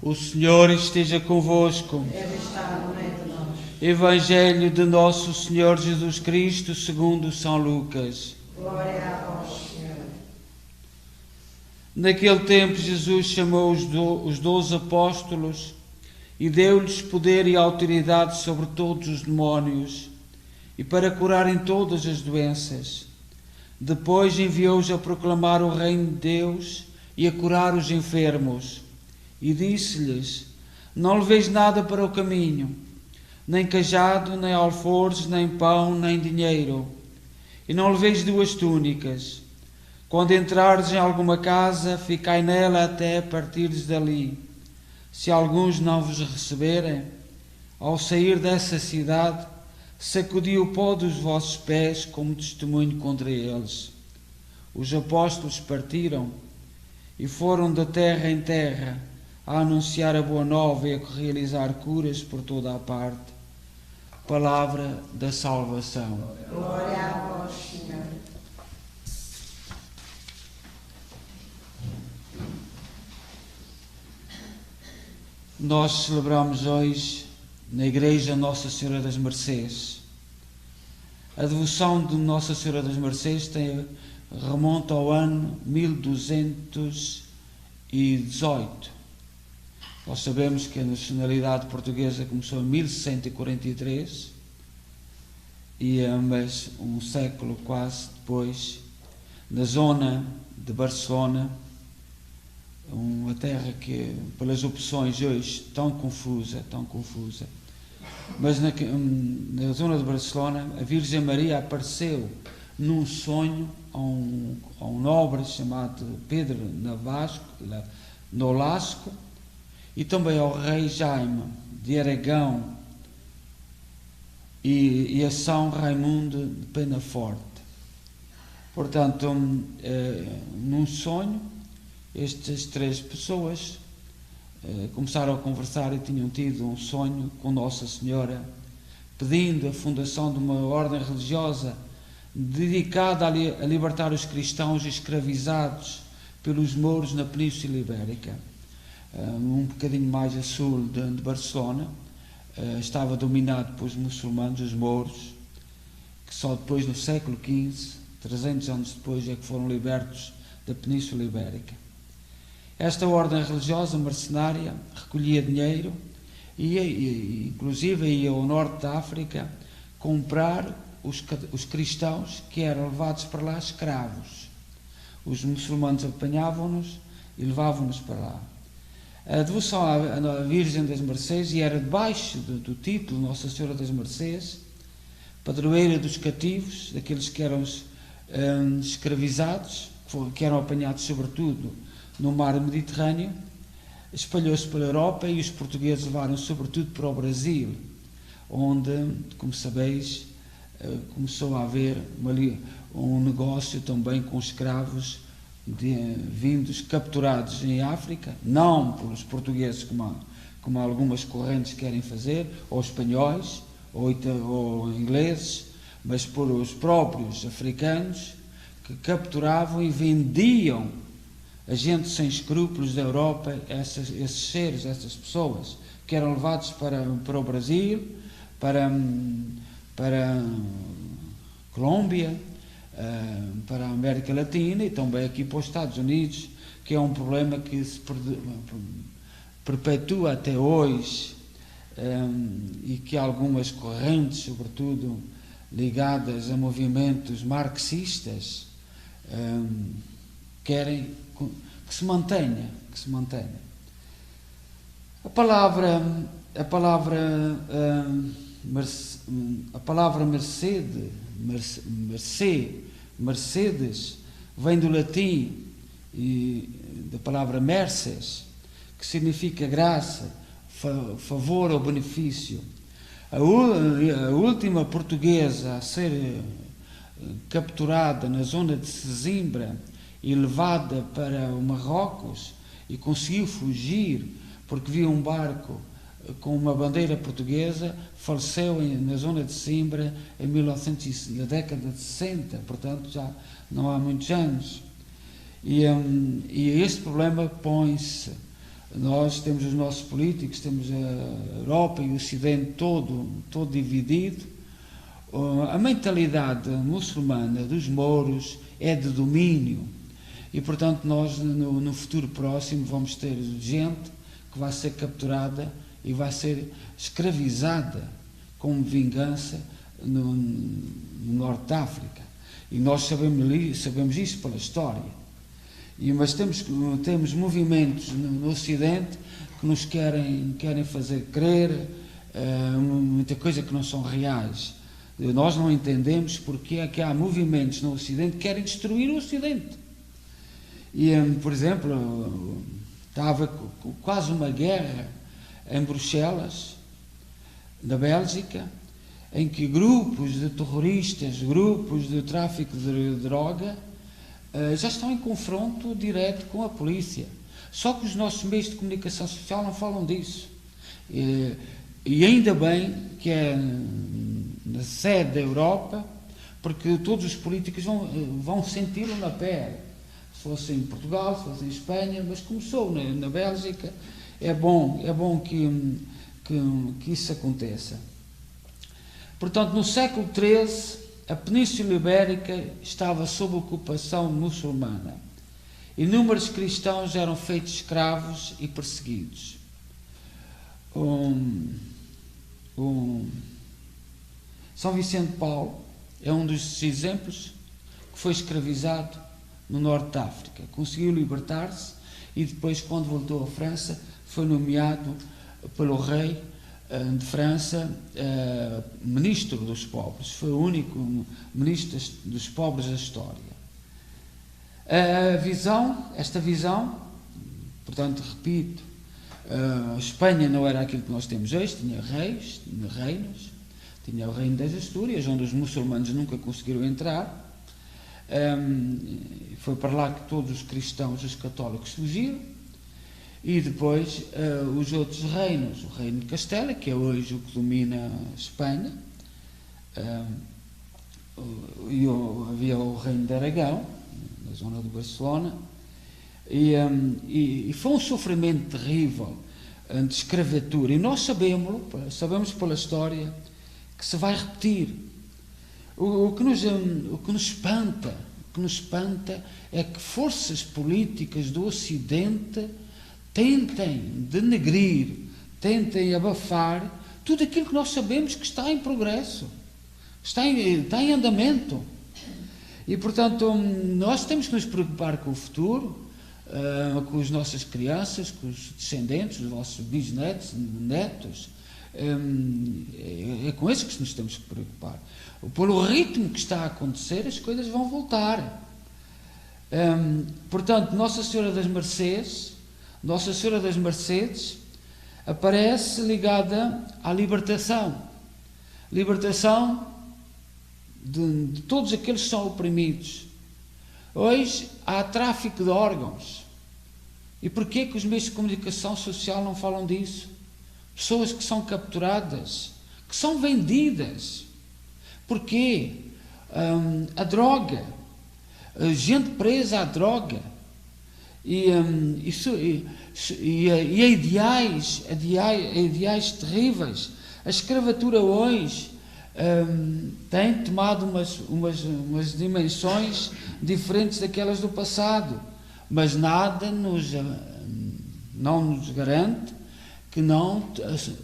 O Senhor esteja convosco. Ele está no meio de nós. Evangelho de Nosso Senhor Jesus Cristo segundo São Lucas. Glória a vós, Senhor. Naquele tempo Jesus chamou os 12 apóstolos e deu-lhes poder e autoridade sobre todos os demónios e para curarem todas as doenças. Depois enviou-os a proclamar o reino de Deus e a curar os enfermos. E disse-lhes: não leveis nada para o caminho, nem cajado, nem alforjes, nem pão, nem dinheiro. E não leveis 2 túnicas. Quando entrardes em alguma casa, ficai nela até partirdes dali. Se alguns não vos receberem, ao sair dessa cidade, sacudi o pó dos vossos pés como testemunho contra eles. Os apóstolos partiram e foram de terra em terra a anunciar a boa nova e a realizar curas por toda a parte. Palavra da salvação. Glória a vós, Senhor. Nós celebramos hoje na Igreja Nossa Senhora das Mercês. A devoção de Nossa Senhora das Mercês remonta ao ano 1218. Nós sabemos que a nacionalidade portuguesa começou em 1143, mas um século quase depois, na zona de Barcelona, uma terra que, pelas opções hoje, tão confusa, mas na zona de Barcelona, a Virgem Maria apareceu num sonho a um nobre chamado Pedro Nolasco, e também ao rei Jaime de Aragão e a São Raimundo de Penaforte. Portanto, num sonho, estas 3 pessoas começaram a conversar e tinham tido um sonho com Nossa Senhora, pedindo a fundação de uma ordem religiosa dedicada a libertar os cristãos escravizados pelos mouros na Península Ibérica. Um bocadinho mais a sul de Barcelona, estava dominado pelos muçulmanos, os mouros, que só depois, no século XV, 300 anos depois, é que foram libertos da Península Ibérica. Esta ordem religiosa mercenária recolhia dinheiro e inclusive ia ao norte da África comprar os cristãos que eram levados para lá escravos. Os muçulmanos apanhavam-nos e levavam-nos para lá. A devoção à Virgem das Mercês, e era debaixo do título Nossa Senhora das Mercês, padroeira dos cativos, daqueles que eram escravizados, que eram apanhados sobretudo no mar Mediterrâneo, espalhou-se pela Europa e os portugueses levaram sobretudo para o Brasil, onde, como sabeis, começou a haver um negócio também com escravos vindos capturados em África, não pelos portugueses como algumas correntes querem fazer, ou espanhóis, ou ingleses, mas por os próprios africanos que capturavam e vendiam a gente sem escrúpulos da Europa, esses seres, essas pessoas, que eram levados para o Brasil, para Colômbia, para a América Latina e também aqui para os Estados Unidos, que é um problema que se perpetua até hoje, e que algumas correntes, sobretudo ligadas a movimentos marxistas, querem que se mantenha. A palavra Mercedes vem do latim e da palavra merces, que significa graça, favor ou benefício. A última portuguesa a ser capturada na zona de Sesimbra e levada para o Marrocos e conseguiu fugir porque viu um barco com uma bandeira portuguesa, faleceu na zona de Sesimbra em na década de 60, portanto já não há muitos anos. E este problema põe-se Nós temos os nossos políticos, temos a Europa e o Ocidente todo dividido. A mentalidade muçulmana dos mouros é de domínio e, portanto, nós no futuro próximo vamos ter gente que vai ser capturada e vai ser escravizada como vingança no norte da África. E nós sabemos isso pela história. Mas temos movimentos no Ocidente que nos querem fazer crer muita coisa que não são reais. Nós não entendemos porque é que há movimentos no Ocidente que querem destruir o Ocidente. E, por exemplo, estava quase uma guerra em Bruxelas, na Bélgica, em que grupos de terroristas, grupos de tráfico de droga, já estão em confronto direto com a polícia. Só que os nossos meios de comunicação social não falam disso. E ainda bem que é na sede da Europa, porque todos os políticos vão senti-lo na pele. Se fosse em Portugal, se fosse em Espanha, mas começou na Bélgica, é bom que isso aconteça. Portanto, no século XIII, a Península Ibérica estava sob ocupação muçulmana. Inúmeros cristãos eram feitos escravos e perseguidos. São Vicente de Paulo é um dos exemplos que foi escravizado no norte da África. Conseguiu libertar-se e depois, quando voltou à França, foi nomeado pelo rei de França ministro dos pobres. Foi o único ministro dos pobres da história. Esta visão, portanto, repito, a Espanha não era aquilo que nós temos hoje, tinha reis, tinha reinos, tinha o reino das Astúrias, onde os muçulmanos nunca conseguiram entrar. Foi para lá que todos os cristãos, os católicos, fugiram. E depois os outros reinos, o reino de Castela, que é hoje o que domina a Espanha, havia o reino de Aragão, na zona de Barcelona, e foi um sofrimento terrível de escravatura, e nós sabemos pela história que se vai repetir. O que nos espanta é que forças políticas do Ocidente tentem denegrir, tentem abafar tudo aquilo que nós sabemos que está em progresso, está em andamento. E, portanto, nós temos que nos preocupar com o futuro, com as nossas crianças, com os descendentes, os nossos bisnetos, netos. É com esses que nos temos que preocupar. Pelo ritmo que está a acontecer, as coisas vão voltar. Portanto, Nossa Senhora das Mercedes aparece ligada à libertação de todos aqueles que são oprimidos. Hoje há tráfico de órgãos. E porquê que os meios de comunicação social não falam disso? Pessoas que são capturadas, que são vendidas. Porquê? A droga, gente presa à droga. E a ideais terríveis. A escravatura hoje tem tomado umas dimensões diferentes daquelas do passado, mas nada não nos garante que não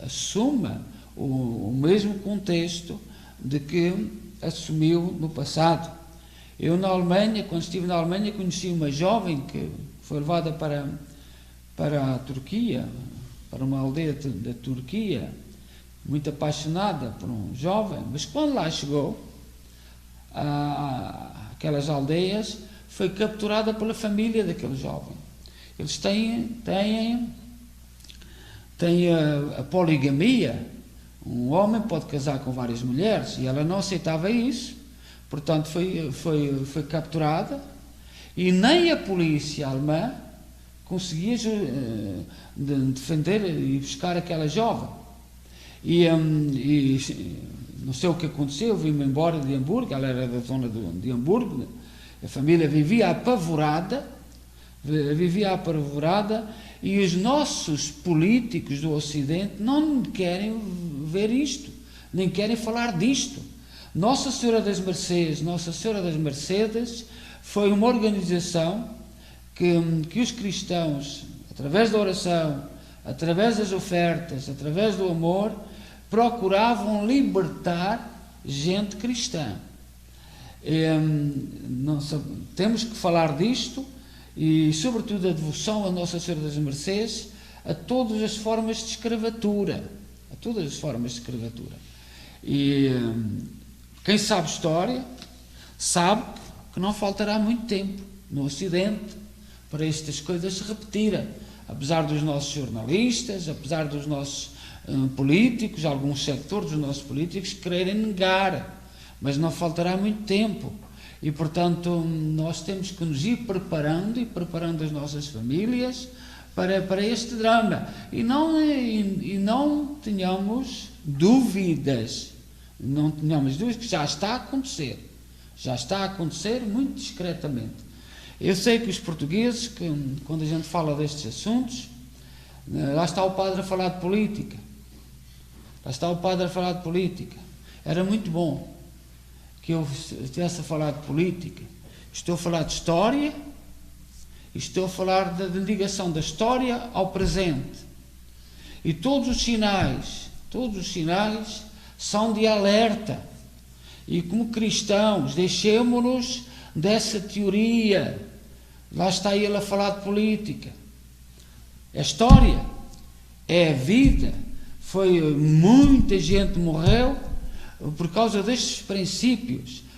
assuma o mesmo contexto de que assumiu no passado. Eu, quando estive na Alemanha, conheci uma jovem que foi levada para a Turquia, para uma aldeia da Turquia, muito apaixonada por um jovem, mas quando lá chegou, aquelas aldeias, foi capturada pela família daquele jovem. Eles têm a poligamia. Um homem pode casar com várias mulheres e ela não aceitava isso, portanto foi capturada e nem a polícia alemã conseguia defender e buscar aquela jovem. E não sei o que aconteceu, eu vim-me embora de Hamburgo, ela era da zona de Hamburgo, a família vivia apavorada E os nossos políticos do Ocidente não querem ver isto, nem querem falar disto. Nossa Senhora das Mercedes foi uma organização que os cristãos, através da oração, através das ofertas, através do amor, procuravam libertar gente cristã. Temos que falar disto e, sobretudo, a devoção a Nossa Senhora das Mercês a todas as formas de escravatura. A todas as formas de escravatura. E quem sabe história sabe que não faltará muito tempo no Ocidente para estas coisas se repetirem. Apesar dos nossos jornalistas, apesar dos nossos políticos, alguns sectores dos nossos políticos quererem negar, mas não faltará muito tempo. E, portanto, nós temos que nos ir preparando e preparando as nossas famílias para este drama. E não tenhamos dúvidas. Não tenhamos dúvidas que já está a acontecer. Já está a acontecer muito discretamente. Eu sei que os portugueses, quando a gente fala destes assuntos, lá está o padre a falar de política. Lá está o padre a falar de política. Era muito bom que eu estivesse a falar de política. Estou a falar de história e estou a falar da ligação da história ao presente. E todos os sinais são de alerta. E como cristãos, deixemo-nos dessa teoria. Lá está ele a falar de política. É história, é a vida. Muita gente morreu por causa destes princípios.